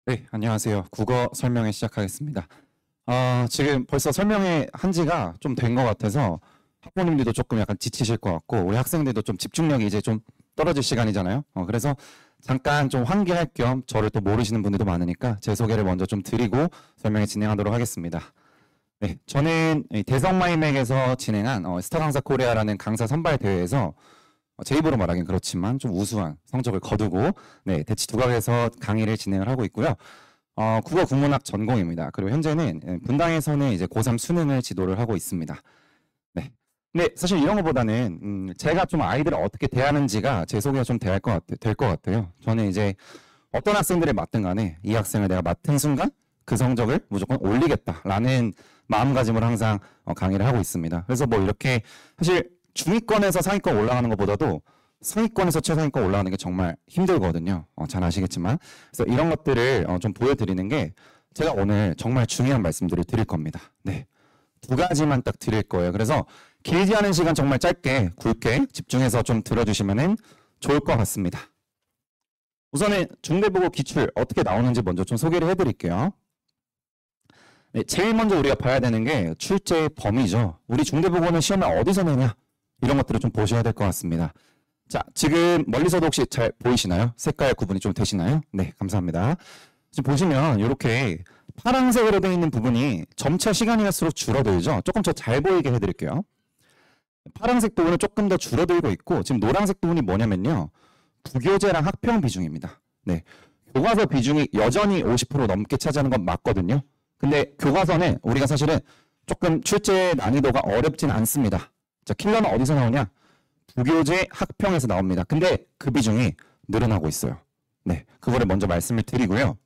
네, 안녕하세요. 국어 설명회 시작하겠습니다. 지금 벌써 설명회 한 지가 좀 된 것 같아서 학부모님들도 조금 약간 지치실 것 같고 우리 학생들도 좀 집중력이 이제 좀 떨어질 시간이잖아요. 그래서 잠깐 좀 환기할 겸 저를 또 모르시는 분들도 많으니까 제 소개를 먼저 좀 드리고 설명회 진행하도록 하겠습니다. 네, 저는 이 대성마이맥에서 진행한 스타 강사 코리아라는 강사 선발 대회에서 제 입으로 말하긴 그렇지만 좀 우수한 성적을 거두고 네, 대치 두각에서 강의를 진행을 하고 있고요. 국어 국문학 전공입니다. 그리고 현재는 분당에서는 이제 고3 수능을 지도를 하고 있습니다. 네. 근데 사실 이런 것보다는 제가 좀 아이들을 어떻게 대하는지가 제 소개가 좀 될 것 같아요. 저는 이제 어떤 학생들을 맡든 간에 이 학생을 내가 맡은 순간 그 성적을 무조건 올리겠다라는 마음가짐으로 항상 강의를 하고 있습니다. 그래서 뭐 이렇게 사실 중위권에서 상위권 올라가는 것보다도 상위권에서 최상위권 올라가는 게 정말 힘들거든요. 잘 아시겠지만. 그래서 이런 것들을 좀 보여드리는 게 제가 오늘 정말 중요한 말씀들을 드릴 겁니다. 네. 두 가지만 딱 드릴 거예요. 그래서 길지 않은 시간 정말 짧게 굵게 집중해서 좀 들어주시면 좋을 것 같습니다. 우선은 중대보고 기출 어떻게 나오는지 먼저 좀 소개를 해드릴게요. 네, 제일 먼저 우리가 봐야 되는 게 출제의 범위죠. 우리 중대보고는 시험을 어디서 내냐? 이런 것들을 좀 보셔야 될 것 같습니다. 자, 지금 멀리서도 혹시 잘 보이시나요? 색깔 구분이 좀 되시나요? 네, 감사합니다. 지금 보시면 이렇게 파란색으로 되어 있는 부분이 점차 시간이 갈수록 줄어들죠. 조금 더 잘 보이게 해드릴게요. 파란색 부분은 조금 더 줄어들고 있고 지금 노란색 부분이 뭐냐면요. 부교재랑 학평 비중입니다. 네, 교과서 비중이 여전히 50% 넘게 차지하는 건 맞거든요. 근데 교과서는 우리가 사실은 조금 출제 난이도가 어렵진 않습니다. 자, 킬러는 어디서 나오냐? 부교재 학평에서 나옵니다. 근데 그 비중이 늘어나고 있어요. 네, 그거를 먼저 말씀을 드리고요.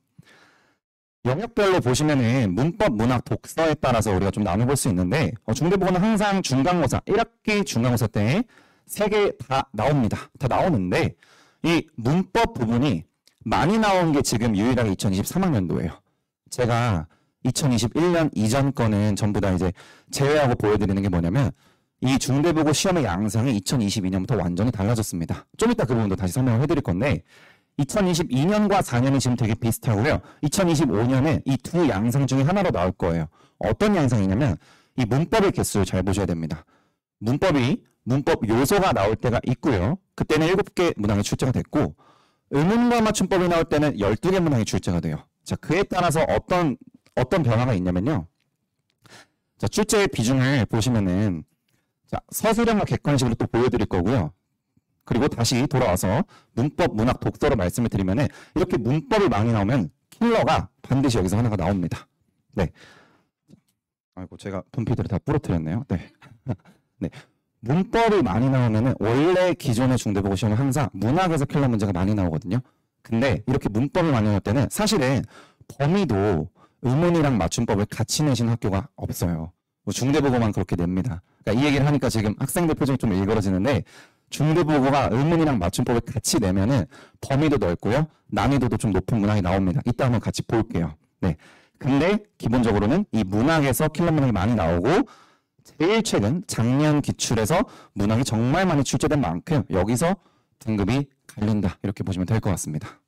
영역별로 보시면은 문법, 문학, 독서에 따라서 우리가 좀 나눠볼 수 있는데 중대보고는 항상 중간고사, 1학기 중간고사 때 3개 다 나옵니다. 다 나오는데 이 문법 부분이 많이 나온 게 지금 유일하게 2023학년도예요. 제가 2021년 이전 거는 전부 다 이제 제외하고 보여드리는 게 뭐냐면 이 중대보고 시험의 양상이 2022년부터 완전히 달라졌습니다. 좀 이따 그 부분도 다시 설명을 해드릴 건데 2022년과 4년이 지금 되게 비슷하고요. 2025년에 이 두 양상 중에 하나로 나올 거예요. 어떤 양상이냐면 이 문법의 개수를 잘 보셔야 됩니다. 문법 요소가 나올 때가 있고요. 그때는 7개 문항이 출제가 됐고 의문과 맞춤법이 나올 때는 12개 문항이 출제가 돼요. 자, 그에 따라서 어떤 변화가 있냐면요. 자, 출제의 비중을 보시면은 자, 서술형과 객관식으로 또 보여드릴 거고요. 그리고 다시 돌아와서 문법, 문학, 독서로 말씀을 드리면은 이렇게 문법이 많이 나오면 킬러가 반드시 여기서 하나가 나옵니다. 네. 아이고, 제가 분필들을 다 부러뜨렸네요. 네. 네. 문법이 많이 나오면은 원래 기존의 중대보고 시험은 항상 문학에서 킬러 문제가 많이 나오거든요. 근데 이렇게 문법이 많이 나올 때는 사실은 범위도 의문이랑 맞춤법을 같이 내신 학교가 없어요. 뭐 중대보고만 그렇게 냅니다. 그러니까 이 얘기를 하니까 지금 학생들 표정이 좀 일그러지는데 중대보고가 의문이랑 맞춤법을 같이 내면은 범위도 넓고요. 난이도도 좀 높은 문항이 나옵니다. 이따 한번 같이 볼게요. 네. 근데 기본적으로는 이 문학에서 킬러 문항이 많이 나오고 제일 최근 작년 기출에서 문항이 정말 많이 출제된 만큼 여기서 등급이 갈린다. 이렇게 보시면 될 것 같습니다.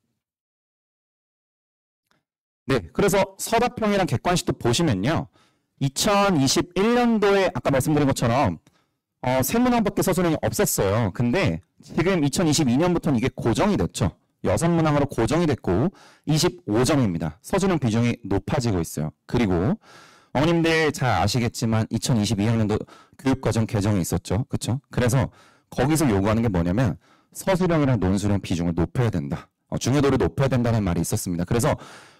네. 그래서 서답형이랑 객관식도 보시면요. 2021년도에 아까 말씀드린 것처럼 세 문항밖에 서술형이 없었어요. 근데 지금 2022년부터는 이게 고정이 됐죠. 6문항으로 고정이 됐고 25점입니다. 서술형 비중이 높아지고 있어요. 그리고 어머님들 잘 아시겠지만 2022학년도 교육과정 개정이 있었죠. 그렇죠? 그래서 거기서 요구하는 게 뭐냐면 서술형이랑 논술형 비중을 높여야 된다. 중요도를 높여야 된다는 말이 있었습니다. 그래서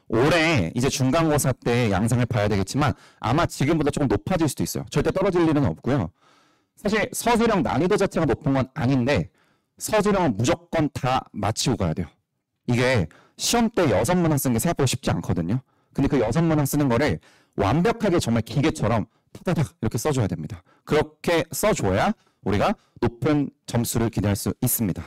올해 이제 중간고사 때 양상을 봐야 되겠지만 아마 지금보다 조금 높아질 수도 있어요. 절대 떨어질 일은 없고요. 사실 서술형 난이도 자체가 높은 건 아닌데 서술형은 무조건 다 마치고 가야 돼요. 이게 시험 때 6문항 쓰는 게 생각보다 쉽지 않거든요. 근데 그 6문항 쓰는 거를 완벽하게 정말 기계처럼 타다닥 이렇게 써줘야 됩니다. 그렇게 써줘야 우리가 높은 점수를 기대할 수 있습니다.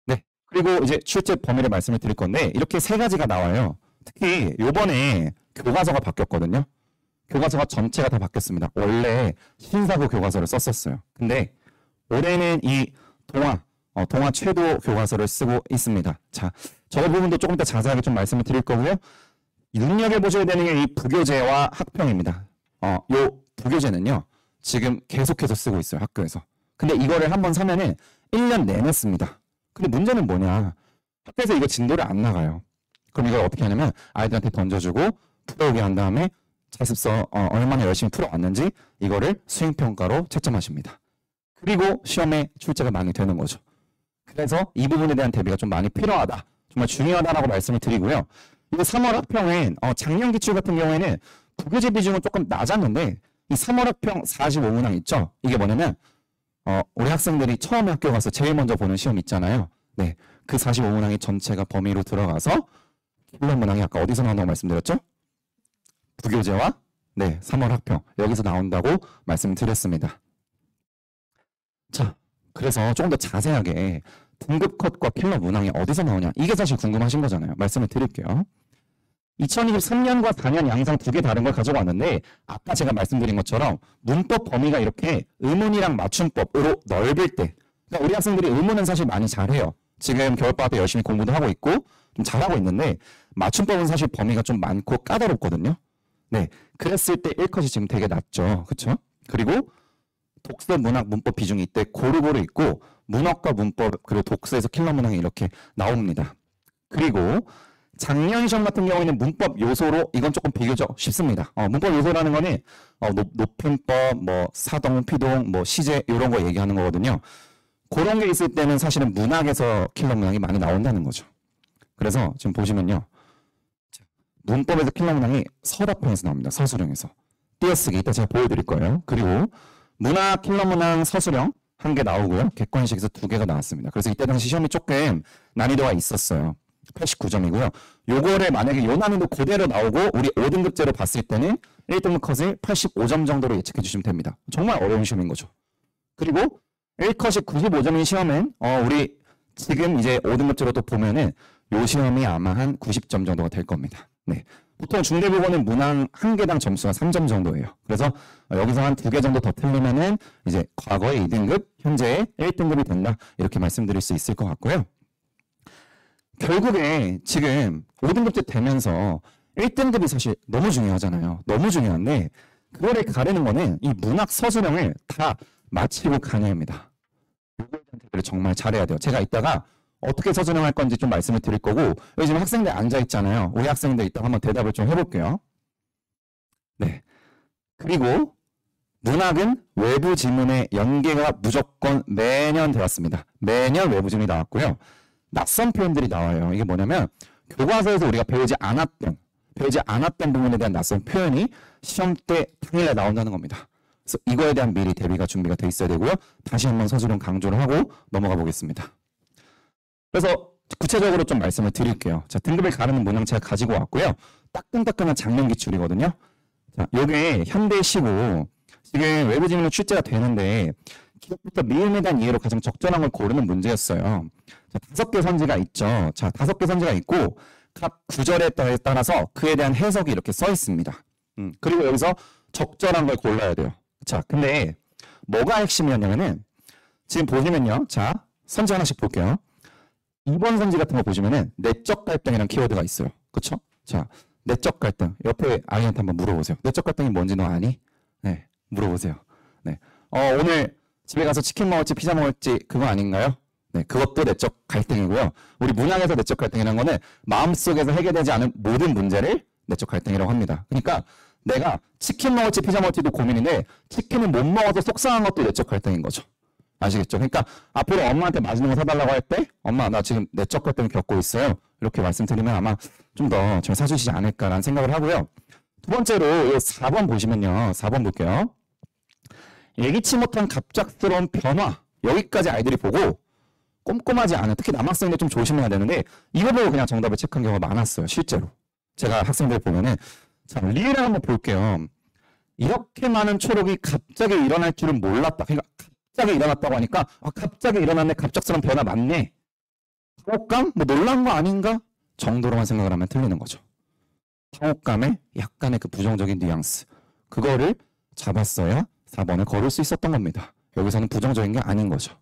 네. 그리고 이제 출제 범위를 말씀을 드릴 건데 이렇게 3가지가 나와요. 특히 요번에 교과서가 바뀌었거든요. 교과서가 전체가 다 바뀌었습니다. 원래 신사고 교과서를 썼었어요. 근데 올해는 이 동화, 동아 최도 교과서를 쓰고 있습니다. 자, 저 부분도 조금 더 자세하게 좀 말씀을 드릴 거고요. 눈여겨보셔야 되는 게 이 부교재와 학평입니다. 요 부교재는요, 지금 계속해서 쓰고 있어요, 학교에서. 근데 이거를 한번 사면은 1년 내내 씁니다. 근데 문제는 뭐냐? 학교에서 이거 진도를 안 나가요. 그럼 이걸 어떻게 하냐면 아이들한테 던져주고 풀어오게 한 다음에 자습서 얼마나 열심히 풀어왔는지 이거를 수행평가로 채점하십니다. 그리고 시험에 출제가 많이 되는 거죠. 그래서 이 부분에 대한 대비가 좀 많이 필요하다. 정말 중요하다라고 말씀을 드리고요. 이 3월 학평은 작년 기출 같은 경우에는 부교재 비중은 조금 낮았는데 이 3월 학평 45문항 있죠? 이게 뭐냐면 우리 학생들이 처음에 학교 가서 제일 먼저 보는 시험 있잖아요. 네, 그 45문항이 전체가 범위로 들어가서 킬러 문항이 아까 어디서 나온다고 말씀드렸죠? 부교재와 3월 학평 여기서 나온다고 말씀드렸습니다. 자, 그래서 조금 더 자세하게 등급 컷과 킬러 문항이 어디서 나오냐 이게 사실 궁금하신 거잖아요. 말씀을 드릴게요. 2023년과 4년 양상 두 개 다른 걸 가지고 왔는데 아까 제가 말씀드린 것처럼 문법 범위가 이렇게 의문이랑 맞춤법으로 넓을 때 그러니까 우리 학생들이 의문은 사실 많이 잘해요. 지금 겨울방학 때 열심히 공부도 하고 있고 좀 잘하고 있는데 맞춤법은 사실 범위가 좀 많고 까다롭거든요. 네, 그랬을 때 1컷이 지금 되게 낮죠. 그렇죠? 그리고 독서, 문학, 문법 비중이 이때 고루고루 있고 문학과 문법 그리고 독서에서 킬러 문항이 이렇게 나옵니다. 그리고 작년 시험 같은 경우에는 문법 요소로 이건 조금 비교적 쉽습니다. 문법 요소라는 거는 높임법, 사동, 피동, 시제 이런 거 얘기하는 거거든요. 그런 게 있을 때는 사실은 문학에서 킬러 문항이 많이 나온다는 거죠. 그래서 지금 보시면요. 문법에서 킬러 문항이 서답형에서 나옵니다. 서술형에서. 띄어쓰기 이따 제가 보여드릴 거예요. 그리고 문학 킬러 문항 서술형 1개 나오고요. 객관식에서 2개가 나왔습니다. 그래서 이때 당시 시험이 조금 난이도가 있었어요. 89점이고요. 요거를 만약에 요 난이도 그대로 나오고 우리 5등급제로 봤을 때는 1등급 컷을 85점 정도로 예측해 주시면 됩니다. 정말 어려운 시험인 거죠. 그리고 1컷이 95점인 시험은 우리 지금 이제 5등급제로 또 보면은 요 시험이 아마 한 90점 정도가 될 겁니다. 네. 보통 중대국어는 문항 1개당 점수가 3점 정도예요. 그래서 여기서 한 2개 정도 더 틀리면은 이제 과거의 2등급, 현재의 1등급이 된다. 이렇게 말씀드릴 수 있을 것 같고요. 결국에 지금 5등급제 되면서 1등급이 사실 너무 중요하잖아요. 너무 중요한데 그거를 가르는 거는 이 문학 서술형을 다 마치고 가냐입니다. 이걸 정말 잘해야 돼요. 제가 이따가 어떻게 서술형 할 건지 좀 말씀을 드릴 거고 여기 지금 학생들 앉아 있잖아요. 우리 학생들 이따가 한번 대답을 좀 해볼게요. 네. 그리고 문학은 외부 지문의 연계가 무조건 매년 되었습니다. 매년 외부 지문이 나왔고요. 낯선 표현들이 나와요. 이게 뭐냐면 교과서에서 우리가 배우지 않았던 부분에 대한 낯선 표현이 시험 때 당일에 나온다는 겁니다. 그래서 이거에 대한 미리 대비가 준비가 돼 있어야 되고요. 다시 한번 서술형 강조를 하고 넘어가 보겠습니다. 그래서 구체적으로 좀 말씀을 드릴게요. 자, 등급을 가르는 문항 제가 가지고 왔고요. 따끈따끈한 작년 기출이거든요. 자, 요게 현대시고 지금 외부 지문은 출제가 되는데 기록부터 미음에 대한 이해로 가장 적절한 걸 고르는 문제였어요. 자, 5개 선지가 있죠. 자, 5개 선지가 있고 각 구절에 따라서 그에 대한 해석이 이렇게 써 있습니다. 그리고 여기서 적절한 걸 골라야 돼요. 자, 근데 뭐가 핵심이었냐면은 지금 보시면요. 자, 선지 하나씩 볼게요. 2번 선지 같은 거 보시면은 내적 갈등이라는 키워드가 있어요. 그쵸? 자, 내적 갈등. 옆에 아이한테 한번 물어보세요. 내적 갈등이 뭔지 너 아니? 네, 물어보세요. 네. 오늘 집에 가서 치킨 먹을지 피자 먹을지 그거 아닌가요? 네, 그것도 내적 갈등이고요. 우리 문학에서 내적 갈등이라는 거는 마음속에서 해결되지 않은 모든 문제를 내적 갈등이라고 합니다. 그러니까 내가 치킨 먹을지 피자 먹을지도 고민인데 치킨을 못 먹어서 속상한 것도 내적 갈등인 거죠. 아시겠죠? 그러니까 앞으로 엄마한테 맛있는 거 사달라고 할 때 엄마 나 지금 내적 갈등을 겪고 있어요. 이렇게 말씀드리면 아마 좀 더 잘 사주시지 않을까라는 생각을 하고요. 두 번째로 4번 보시면요. 4번 볼게요. 예기치 못한 갑작스러운 변화. 여기까지 아이들이 보고 꼼꼼하지 않은 특히 남학생들 좀 조심해야 되는데 이거 보고 그냥 정답을 체크한 경우가 많았어요. 실제로. 제가 학생들 보면은 자, 리을을 한번 볼게요. 이렇게 많은 초록이 갑자기 일어날 줄은 몰랐다. 그러니까 갑자기 일어났다고 하니까 갑자기 일어났네. 갑작스러운 변화 맞네. 당혹감? 뭐 놀란 거 아닌가? 정도로만 생각을 하면 틀리는 거죠. 당혹감에 약간의 그 부정적인 뉘앙스. 그거를 잡았어야 4번을 걸을 수 있었던 겁니다. 여기서는 부정적인 게 아닌 거죠.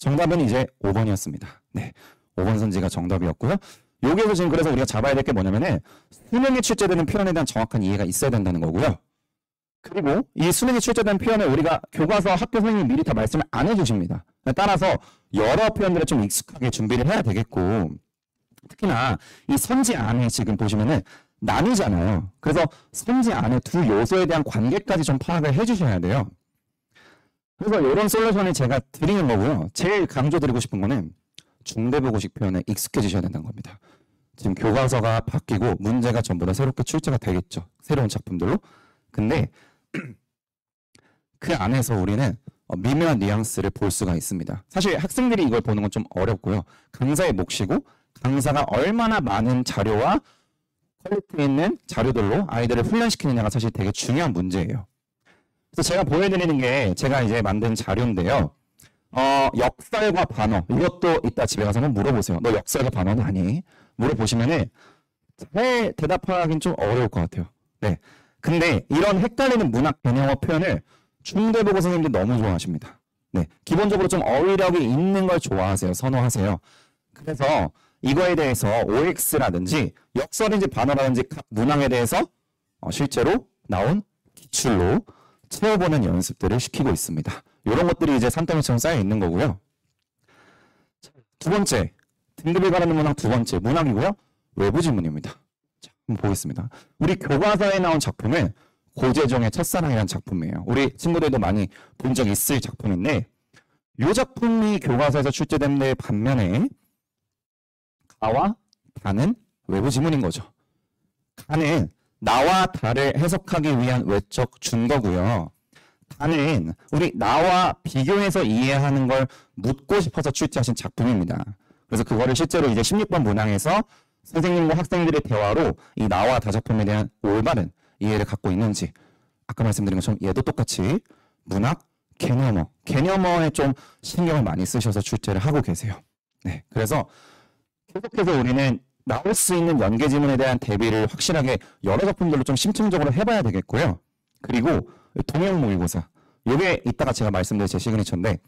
정답은 이제 5번이었습니다. 네, 5번 선지가 정답이었고요. 여기에서 지금 그래서 우리가 잡아야 될 게 뭐냐면은 수능에 출제되는 표현에 대한 정확한 이해가 있어야 된다는 거고요. 그리고 이 수능에 출제된 표현을 우리가 교과서 학교 선생님이 미리 다 말씀을 안 해주십니다. 따라서 여러 표현들을 좀 익숙하게 준비를 해야 되겠고, 특히나 이 선지 안에 지금 보시면은 나뉘잖아요. 그래서 선지 안에 두 요소에 대한 관계까지 좀 파악을 해주셔야 돼요. 그래서 이런 솔루션을 제가 드리는 거고요. 제일 강조드리고 싶은 거는 중대보고식 표현에 익숙해지셔야 된다는 겁니다. 지금 교과서가 바뀌고 문제가 전부 다 새롭게 출제가 되겠죠. 새로운 작품들로. 근데 그 안에서 우리는 미묘한 뉘앙스를 볼 수가 있습니다. 사실 학생들이 이걸 보는 건 좀 어렵고요. 강사의 몫이고 강사가 얼마나 많은 자료와 퀄리티 있는 자료들로 아이들을 훈련시키느냐가 사실 되게 중요한 문제예요. 그래서 제가 보여드리는 게 제가 이제 만든 자료인데요. 역설과 반어, 이것도 이따 집에 가서 한번 물어보세요. 너 역설과 반어는 아니? 물어보시면은 잘 대답하기는 좀 어려울 것 같아요. 네. 근데 이런 헷갈리는 문학 개념어 표현을 중대보고 선생님들 너무 좋아하십니다. 네. 기본적으로 좀 어휘력이 있는 걸 좋아하세요. 선호하세요. 그래서 이거에 대해서 OX라든지 역설인지 반어라든지 각 문항에 대해서 실제로 나온 기출로 채워보는 연습들을 시키고 있습니다. 이런 것들이 이제 산더미처럼 쌓여 있는 거고요. 두 번째, 등급을 가르는 문항 두 번째, 문항이고요. 외부 지문입니다. 자, 한번 보겠습니다. 우리 교과서에 나온 작품은 고재종의 첫사랑이라는 작품이에요. 우리 친구들도 많이 본 적 있을 작품인데 이 작품이 교과서에서 출제된 반면에 가와 다는 외부 지문인 거죠. 가는 나와 다를 해석하기 위한 외적 준거고요. 다는 우리 나와 비교해서 이해하는 걸 묻고 싶어서 출제하신 작품입니다. 그래서 그거를 실제로 이제 16번 문항에서 선생님과 학생들의 대화로 이 나와 다 작품에 대한 올바른 이해를 갖고 있는지, 아까 말씀드린 것처럼 얘도 똑같이 문학, 개념어에 좀 신경을 많이 쓰셔서 출제를 하고 계세요. 네, 그래서 계속해서 우리는 나올 수 있는 연계 지문에 대한 대비를 확실하게 여러 작품들로 좀 심층적으로 해봐야 되겠고요. 그리고 동형 모의고사, 이게 이따가 제가 말씀드릴 제 시그니처인데,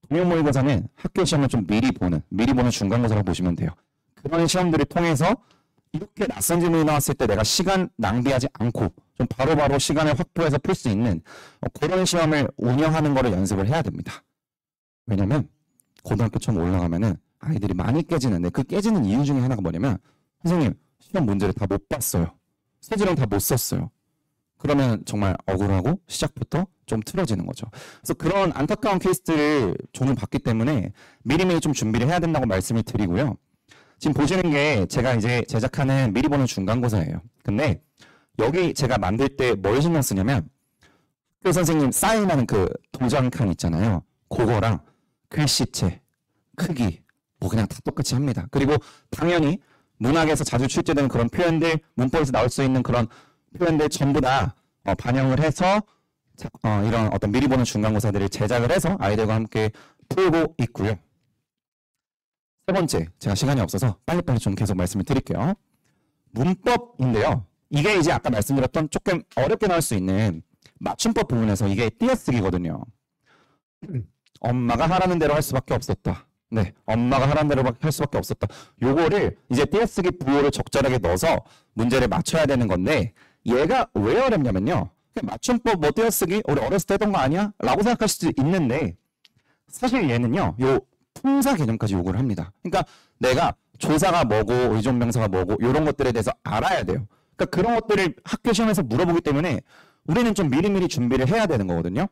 동형 모의고사는 학교 시험을 좀 미리 보는 중간고사라고 보시면 돼요. 그런 시험들을 통해서 이렇게 낯선 지문이 나왔을 때 내가 시간 낭비하지 않고 좀 바로바로 시간을 확보해서 풀 수 있는 그런 시험을 운영하는 거를 연습을 해야 됩니다. 왜냐면 고등학교 처음 올라가면은 아이들이 많이 깨지는데, 그 깨지는 이유 중에 하나가 뭐냐면 선생님 시험 문제를 다 못 봤어요. 소지령 다 못 썼어요. 그러면 정말 억울하고 시작부터 좀 틀어지는 거죠. 그래서 그런 안타까운 케이스들을 종종 봤기 때문에 미리미리 좀 준비를 해야 된다고 말씀을 드리고요. 지금 보시는 게 제가 이제 제작하는 미리 보는 중간고사예요. 근데 여기 제가 만들 때 뭘 신경 쓰냐면 학교 선생님 사인하는 그 도장 칸 있잖아요. 그거랑 글씨체, 크기 뭐 그냥 다 똑같이 합니다. 그리고 당연히 문학에서 자주 출제되는 그런 표현들, 문법에서 나올 수 있는 그런 표현들 전부 다 반영을 해서 이런 어떤 미리 보는 중간고사들을 제작을 해서 아이들과 함께 풀고 있고요. 세 번째, 제가 시간이 없어서 빨리빨리 좀 계속 말씀을 드릴게요. 문법인데요. 이게 이제 아까 말씀드렸던 조금 어렵게 나올 수 있는 맞춤법 부분에서 이게 띄어쓰기거든요. 엄마가 하라는 대로 할 수밖에 없었다. 네, 엄마가 하라는 대로 할 수밖에 없었다. 요거를 이제 띄어쓰기 부호를 적절하게 넣어서 문제를 맞춰야 되는 건데, 얘가 왜 어렵냐면요. 맞춤법 뭐 띄어쓰기 우리 어렸을 때 했던 거 아니야? 라고 생각할 수도 있는데, 사실 얘는요, 요 품사 개념까지 요구를 합니다. 그러니까 내가 조사가 뭐고 의존명사가 뭐고 이런 것들에 대해서 알아야 돼요. 그러니까 그런 것들을 학교 시험에서 물어보기 때문에 우리는 좀 미리미리 준비를 해야 되는 거거든요.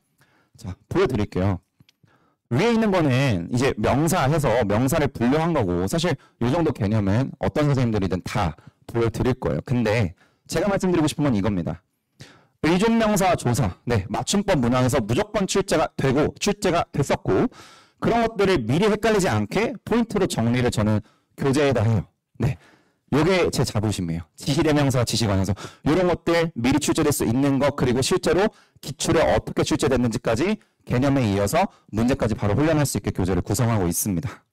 자, 보여드릴게요. 위에 있는 거는 이제 명사해서 명사를 분류한 거고, 사실 이 정도 개념은 어떤 선생님들이든 다 보여드릴 거예요. 근데 제가 말씀드리고 싶은 건 이겁니다. 의존명사 조사, 네, 맞춤법 문항에서 무조건 출제가 되고 출제가 됐었고, 그런 것들을 미리 헷갈리지 않게 포인트로 정리를 저는 교재에다 해요. 네, 요게 제 자부심이에요. 지시대명사, 지시관용사 이런 것들 미리 출제될 수 있는 것, 그리고 실제로 기출에 어떻게 출제됐는지까지 개념에 이어서 문제까지 바로 훈련할 수 있게 교재를 구성하고 있습니다.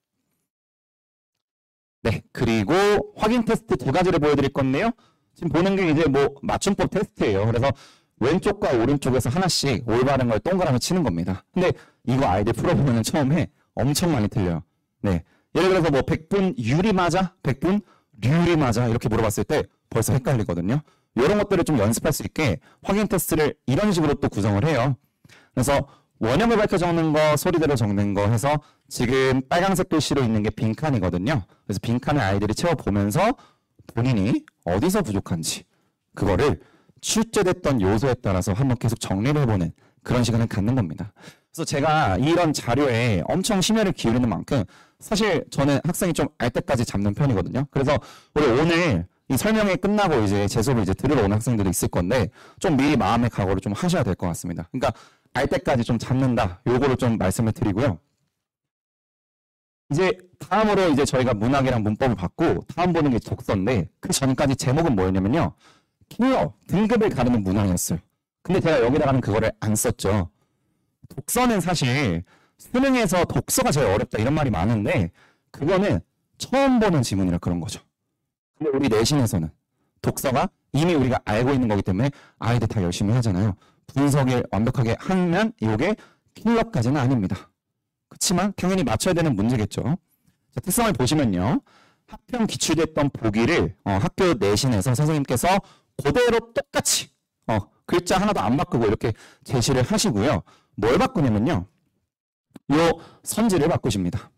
네, 그리고 확인 테스트 두 가지를 보여드릴 건데요. 지금 보는 게 이제 뭐 맞춤법 테스트예요. 그래서 왼쪽과 오른쪽에서 하나씩 올바른 걸 동그라미 치는 겁니다. 근데 이거 아이들 풀어보면 처음에 엄청 많이 틀려요. 네. 예를 들어서 뭐 100분 유리 맞아? 100분 류리 맞아? 이렇게 물어봤을 때 벌써 헷갈리거든요. 이런 것들을 좀 연습할 수 있게 확인 테스트를 이런 식으로 또 구성을 해요. 그래서 원형을 밝혀 적는 거, 소리대로 적는 거 해서 지금 빨간색 글씨로 있는 게 빈칸이거든요. 그래서 빈칸을 아이들이 채워보면서 본인이 어디서 부족한지 그거를 출제됐던 요소에 따라서 한번 계속 정리를 해보는 그런 시간을 갖는 겁니다. 그래서 제가 이런 자료에 엄청 심혈을 기울이는 만큼 사실 저는 학생이 좀 알 때까지 잡는 편이거든요. 그래서 우리 오늘 이 설명이 끝나고 이제 제 수업을 이제 들으러 오는 학생들도 있을 건데 좀 미리 마음의 각오를 좀 하셔야 될 것 같습니다. 그러니까 알 때까지 좀 잡는다. 요거를 좀 말씀을 드리고요. 이제 다음으로 이제 저희가 문학이랑 문법을 받고 다음 보는 게 독서인데 그 전까지 제목은 뭐였냐면요. 킬러 등급을 가르는 문항이었어요. 근데 제가 여기다가는 그거를 안 썼죠. 독서는 사실 수능에서 독서가 제일 어렵다 이런 말이 많은데 그거는 처음 보는 지문이라 그런 거죠. 근데 우리 내신에서는 독서가 이미 우리가 알고 있는 거기 때문에 아이들 다 열심히 하잖아요. 분석을 완벽하게 하면 이게 킬러까지는 아닙니다. 그렇지만 당연히 맞춰야 되는 문제겠죠. 자, 특성을 보시면요. 학평 기출됐던 보기를 학교 내신에서 선생님께서 그대로 똑같이 글자 하나도 안 바꾸고 이렇게 제시를 하시고요. 뭘 바꾸냐면요. 요 선지를 바꾸십니다.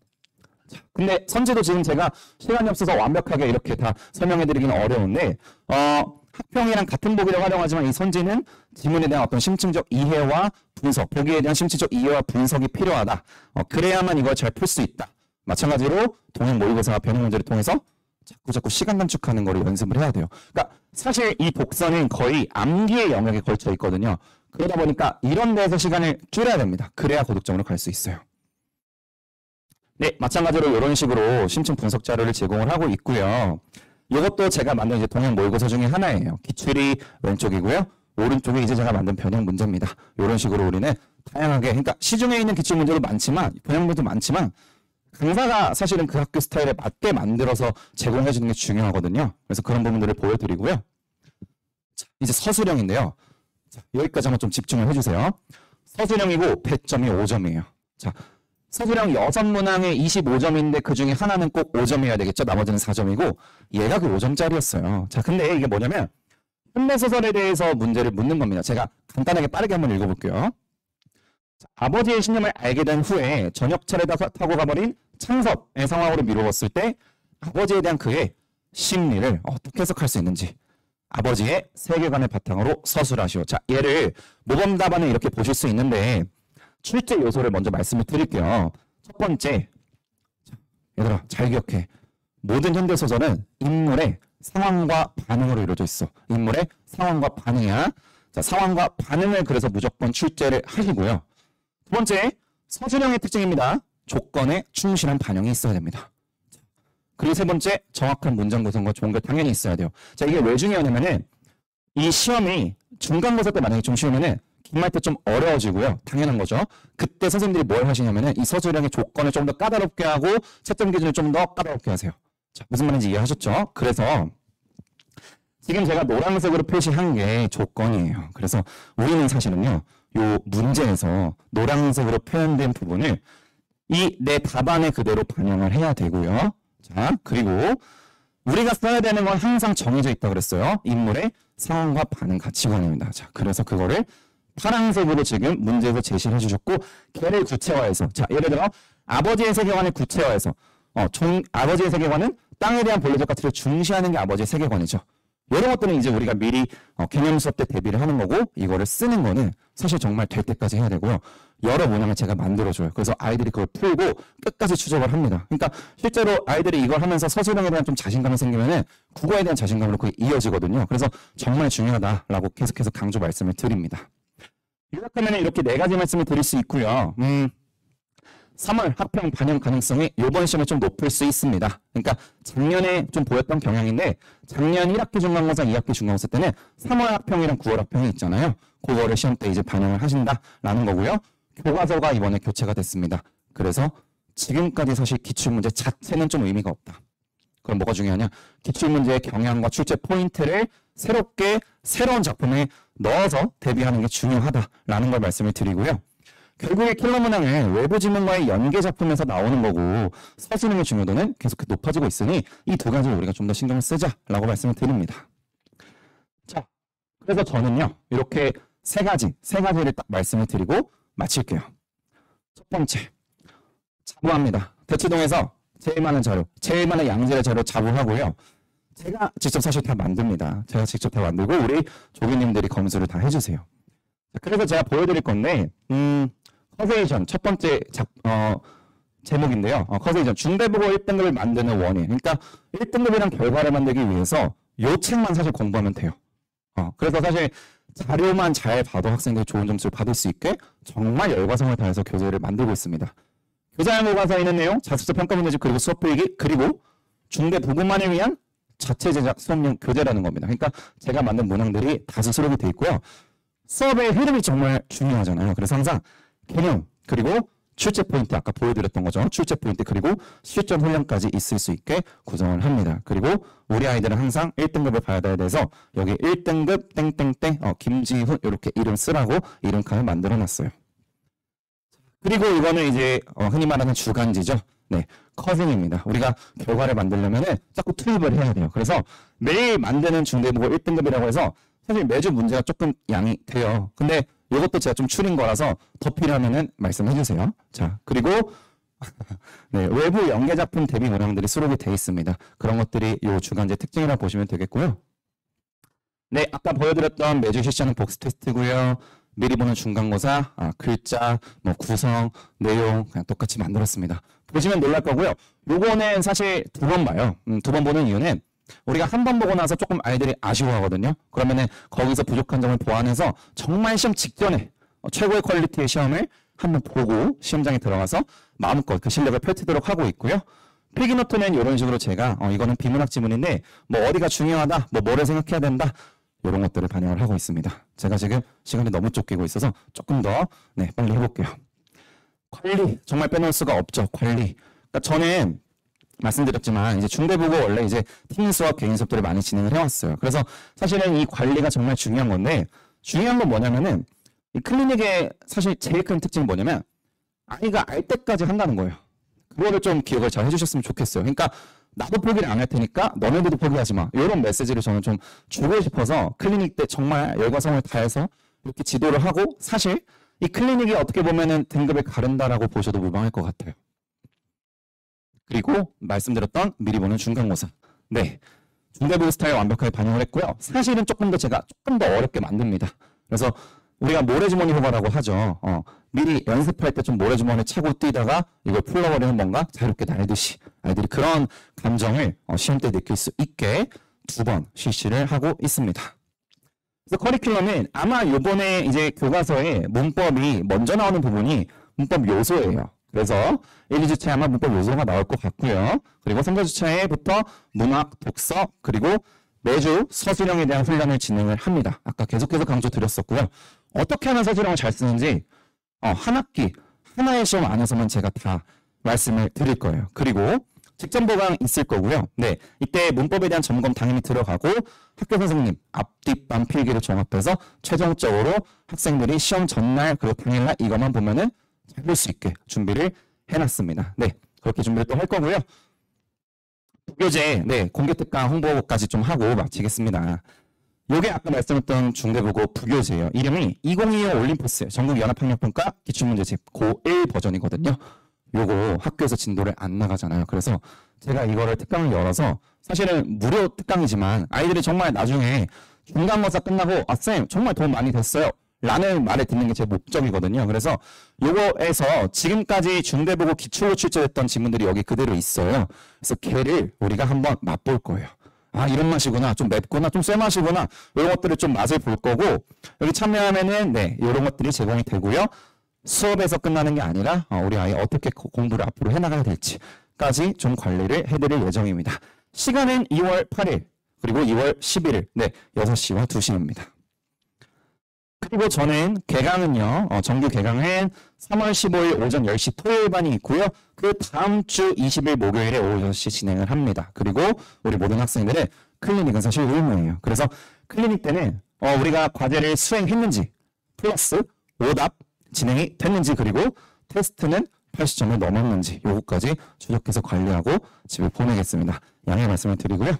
자, 근데 선지도 지금 제가 시간이 없어서 완벽하게 이렇게 다 설명해드리기는 어려운데 학평이랑 같은 보기를 활용하지만 이 선지는 지문에 대한 어떤 심층적 이해와 분석, 보기에 대한 심층적 이해와 분석이 필요하다. 그래야만 이걸 잘 풀 수 있다. 마찬가지로 동행 모의고사와 변형 문제를 통해서 자꾸 시간 단축하는 거를 연습을 해야 돼요. 그러니까 사실 이 독서는 거의 암기의 영역에 걸쳐 있거든요. 그러다 보니까 이런 데에서 시간을 줄여야 됩니다. 그래야 고득점으로 갈 수 있어요. 네, 마찬가지로 이런 식으로 심층 분석 자료를 제공을 하고 있고요. 이것도 제가 만든 이제 동행 모의고사 중에 하나예요. 기출이 왼쪽이고요. 오른쪽에 이제 제가 만든 변형 문제입니다. 이런 식으로 우리는 다양하게, 그러니까 시중에 있는 기출 문제도 많지만 변형 문제도 많지만 강사가 사실은 그 학교 스타일에 맞게 만들어서 제공해 주는 게 중요하거든요. 그래서 그런 부분들을 보여드리고요. 자, 이제 서술형인데요. 자, 여기까지 한번 좀 집중을 해주세요. 서술형이고 배점이 5점이에요. 자, 서술형 6문항에 25점인데 그 중에 하나는 꼭 5점이어야 되겠죠. 나머지는 4점이고 얘가 그 5점짜리였어요. 자, 근데 이게 뭐냐면 현대소설에 대해서 문제를 묻는 겁니다. 제가 간단하게 빠르게 한번 읽어볼게요. 자, 아버지의 신념을 알게 된 후에 전역차를 타고 가버린 창섭의 상황으로 미루었을 때 아버지에 대한 그의 심리를 어떻게 해석할 수 있는지 아버지의 세계관을 바탕으로 서술하시오. 자, 얘를 모범 답안을 이렇게 보실 수 있는데 출제 요소를 먼저 말씀을 드릴게요. 첫 번째, 얘들아 잘 기억해. 모든 현대소설은 인물의 상황과 반응으로 이루어져 있어. 인물의 상황과 반응이야. 자, 상황과 반응을 그래서 무조건 출제를 하시고요. 두 번째, 서술형의 특징입니다. 조건에 충실한 반영이 있어야 됩니다. 그리고 세 번째, 정확한 문장 구성과 좋은 게 당연히 있어야 돼요. 자, 이게 왜 중요하냐면은 이 시험이 중간고사 때 만약에 좀 쉬우면은 기말 때 좀 어려워지고요. 당연한 거죠. 그때 선생님들이 뭘 하시냐면은 이 서술형의 조건을 좀 더 까다롭게 하고 채점 기준을 좀 더 까다롭게 하세요. 자, 무슨 말인지 이해하셨죠? 그래서 지금 제가 노란색으로 표시한 게 조건이에요. 그래서 우리는 사실은요, 요 문제에서 노란색으로 표현된 부분을 이 내 답안에 그대로 반영을 해야 되고요. 자, 그리고 우리가 써야 되는 건 항상 정해져 있다고 그랬어요. 인물의 상황과 반응 가치관입니다. 자, 그래서 그거를 파란색으로 지금 문제에서 제시를 해주셨고, 걔를 구체화해서, 자, 예를 들어 아버지의 세계관을 구체화해서, 아버지의 세계관은 땅에 대한 본래적 가치를 중시하는 게 아버지의 세계관이죠. 이런 것들은 이제 우리가 미리 개념 수업 때 대비를 하는 거고, 이거를 쓰는 거는 사실 정말 될 때까지 해야 되고요. 여러 문항을 제가 만들어줘요. 그래서 아이들이 그걸 풀고 끝까지 추적을 합니다. 그러니까 실제로 아이들이 이걸 하면서 서술형에 대한 좀 자신감이 생기면은 국어에 대한 자신감으로 그게 이어지거든요. 그래서 정말 중요하다라고 계속해서 강조 말씀을 드립니다. 요약하면 이렇게 4가지 말씀을 드릴 수 있고요. 3월 학평 반영 가능성이 이번 시험에 좀 높을 수 있습니다. 그러니까 작년에 좀 보였던 경향인데 작년 1학기 중간고사, 2학기 중간고사 때는 3월 학평이랑 9월 학평이 있잖아요. 그거를 시험 때 이제 반영을 하신다라는 거고요. 교과서가 이번에 교체가 됐습니다. 그래서 지금까지 사실 기출문제 자체는 좀 의미가 없다. 그럼 뭐가 중요하냐? 기출문제의 경향과 출제 포인트를 새롭게 새로운 작품에 넣어서 대비하는 게 중요하다라는 걸 말씀을 드리고요. 결국에 킬러 문항은 외부 지문과의 연계 작품에서 나오는 거고 서술형의 중요도는 계속 높아지고 있으니 이 두 가지를 우리가 좀 더 신경을 쓰자라고 말씀을 드립니다. 자, 그래서 저는요 이렇게 세 가지를 딱 말씀을 드리고 마칠게요. 첫 번째, 자부합니다. 대치동에서 제일 많은 자료, 제일 많은 양질의 자료 자부하고요. 제가 직접 사실 다 만듭니다. 제가 직접 다 만들고 우리 조교님들이 검수를 다 해주세요. 그래서 제가 보여드릴 건데 커세이션 첫 번째 제목인데요. 커세이션 중대국어 1등급을 만드는 원인. 그러니까 1등급이란 결과를 만들기 위해서 요 책만 사실 공부하면 돼요. 그래서 사실 자료만 잘 봐도 학생들이 좋은 점수를 받을 수 있게 정말 열과성을 다해서 교재를 만들고 있습니다. 교사형 교과서에 있는 내용, 자습서 평가 문제집 그리고 수업 필기 그리고 중대 부분만을 위한 자체 제작 수업용 교재라는 겁니다. 그러니까 제가 만든 문항들이 다수 수록이 되어 있고요. 수업의 흐름이 정말 중요하잖아요. 그래서 항상 개념 그리고 출제 포인트 아까 보여드렸던 거죠. 출제 포인트 그리고 실전 훈련까지 있을 수 있게 구성을 합니다. 그리고 우리 아이들은 항상 1등급을 받아야 돼서 여기 1등급 땡땡땡 김지훈 이렇게 이름 쓰라고 이름칸을 만들어 놨어요. 그리고 이거는 이제 흔히 말하는 주간지죠. 네, 커징입니다. 우리가 결과를 만들려면은 자꾸 투입을 해야 돼요. 그래서 매일 만드는 중대국어 1등급이라고 해서 사실 매주 문제가 조금 양이 돼요. 근데 이것도 제가 좀 추린 거라서 더 필요하면은 말씀해 주세요. 자, 그리고 네, 외부 연계 작품 대비 문항들이 수록이 되어 있습니다. 그런 것들이 이 주간제 특징이라고 보시면 되겠고요. 네, 아까 보여드렸던 매주 실시하는 복습 테스트고요. 미리 보는 중간고사, 글자, 구성, 내용 그냥 똑같이 만들었습니다. 보시면 놀랄 거고요. 요거는 사실 두 번 봐요. 두 번 보는 이유는 우리가 한 번 보고 나서 조금 아이들이 아쉬워하거든요. 그러면은 거기서 부족한 점을 보완해서 정말 시험 직전에 최고의 퀄리티의 시험을 한번 보고 시험장에 들어가서 마음껏 그 실력을 펼치도록 하고 있고요. 필기노트는 이런 식으로 제가 이거는 비문학 지문인데 어디가 중요하다, 뭐를 생각해야 된다 이런 것들을 반영을 하고 있습니다. 제가 지금 시간이 너무 쫓기고 있어서 조금 더 빨리 해볼게요. 관리 정말 빼놓을 수가 없죠. 관리. 그러니까 저는 말씀드렸지만 이제 중대국어 원래 이제 팀 수업, 개인 수업들을 많이 진행을 해왔어요. 그래서 사실은 이 관리가 정말 중요한 건데 중요한 건 뭐냐면은 이 클리닉의 사실 제일 큰 특징이 뭐냐면 아이가 알 때까지 한다는 거예요. 그거를 좀 기억을 잘 해주셨으면 좋겠어요. 그러니까 나도 포기를 안 할 테니까 너네들도 포기하지 마. 이런 메시지를 저는 좀 주고 싶어서 클리닉 때 정말 열과성을 다해서 이렇게 지도를 하고 사실 이 클리닉이 어떻게 보면은 등급을 가른다라고 보셔도 무방할 것 같아요. 그리고 말씀드렸던 미리 보는 중간고사. 네, 중대국어 스타일 완벽하게 반영을 했고요. 사실은 제가 조금 더 어렵게 만듭니다. 그래서 우리가 모래주머니 효과라고 하죠. 미리 연습할 때 좀 모래주머니 차고 뛰다가 이걸 풀러버리는 뭔가 자유롭게 날듯이 아이들이 그런 감정을 시험 때 느낄 수 있게 2번 실시를 하고 있습니다. 그래서 커리큘럼은 아마 이번에 이제 교과서에 문법이 먼저 나오는 부분이 문법 요소예요. 그래서 1, 2주차에 아마 문법 요소가 나올 것 같고요. 그리고 3, 4주차에부터 문학, 독서, 그리고 매주 서술형에 대한 훈련을 진행을 합니다. 아까 계속해서 강조 드렸었고요. 어떻게 하면 서술형을 잘 쓰는지 한 학기, 하나의 시험 안에서만 제가 다 말씀을 드릴 거예요. 그리고 직전 보강 있을 거고요. 네, 이때 문법에 대한 점검 당연히 들어가고 학교 선생님 앞뒷반 필기를 종합해서 최종적으로 학생들이 시험 전날 그리고 당일날 이것만 보면은 잘 볼 수 있게 준비를 해놨습니다. 네, 그렇게 준비를 또 할 거고요. 부교재, 공개 특강 홍보까지 좀 하고 마치겠습니다. 요게 아까 말씀했던 중대국어 부교재예요. 이름이 2025 올림포스 전국연합학력평가 기출문제집 고1 버전이거든요. 요거 학교에서 진도를 안 나가잖아요. 그래서 제가 이거를 특강을 열어서 사실은 무료 특강이지만 아이들이 정말 나중에 중간고사 끝나고 쌤 정말 도움 많이 됐어요. 라는 말을 듣는 게 제 목적이거든요. 그래서 요거에서 지금까지 중대국어 기출로 출제됐던 지문들이 여기 그대로 있어요. 그래서 걔를 우리가 한번 맛볼 거예요. 이런 맛이구나, 좀 맵구나, 좀 쎄 맛이구나 이런 것들을 좀 맛을 볼 거고 여기 참여하면은 이런 것들이 제공이 되고요. 수업에서 끝나는 게 아니라 우리 아이 어떻게 공부를 앞으로 해나가야 될지까지 좀 관리를 해드릴 예정입니다. 시간은 2월 8일 그리고 2월 11일 6시와 2시입니다. 그리고 저는 개강은요. 정규 개강은 3월 15일 오전 10시 토요일반이 있고요. 그 다음 주 20일 목요일에 오후 6시 진행을 합니다. 그리고 우리 모든 학생들은 클리닉은 사실 의무예요. 그래서 클리닉 때는 우리가 과제를 수행했는지 플러스 오답 진행이 됐는지 그리고 테스트는 80점을 넘었는지 요거까지 추적해서 관리하고 집에 보내겠습니다. 양해 말씀을 드리고요.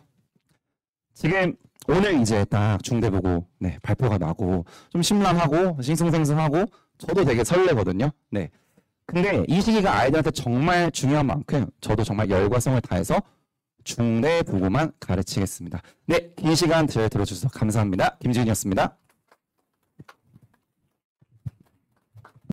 지금 오늘 이제 딱 중대보고 네, 발표가 나고 좀 심란하고 싱숭생숭하고 저도 되게 설레거든요. 네. 근데 이 시기가 아이들한테 정말 중요한 만큼 저도 정말 열과 성을 다해서 중대보고만 가르치겠습니다. 네, 긴 시간 잘 들어주셔서 감사합니다. 김지훈이었습니다.